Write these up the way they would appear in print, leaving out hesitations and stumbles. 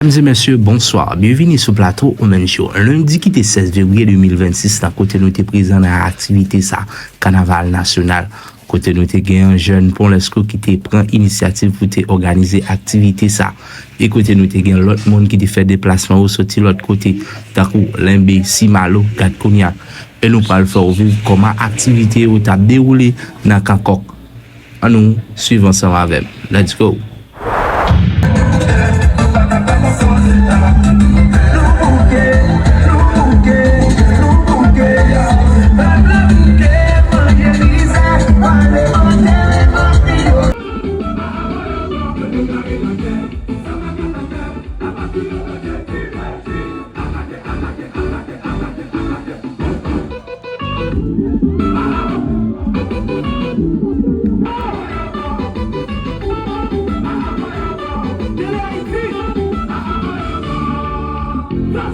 Mesdames et messieurs, bonsoir. Bienvenue sur Plateau Omen Show. Un lundi qui était 16 février 2026, dans côté nous était présent dans l'activité ça, Carnaval national. Côté nous était un jeune pour l'esco qui était prend initiative pour te organiser activité ça. Et côté nous était l'autre monde qui te fait déplacement ou sorti l'autre côté, Takou, Limbe, Simalo, Gatkonia. Et nous parlons faire vivre comment activité ou t'a déroulé dans Kankok. En nous suivons ensemble avec. Let's go.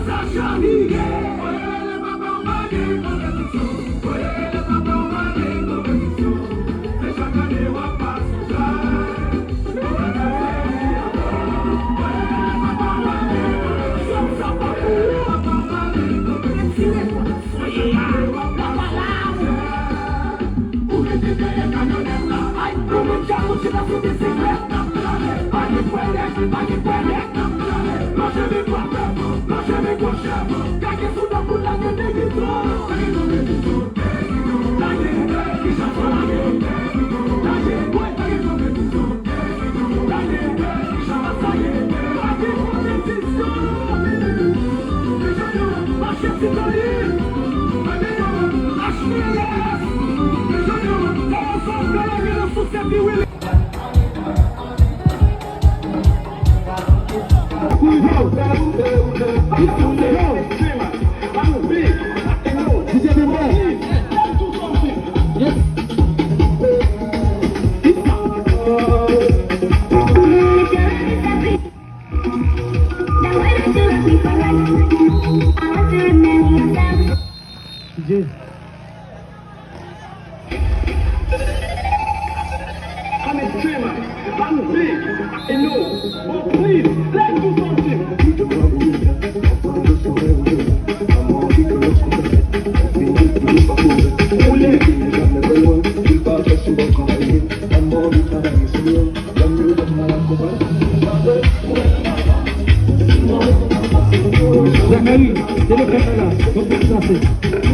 Zachary, c'est le caméra, comme ça c'est.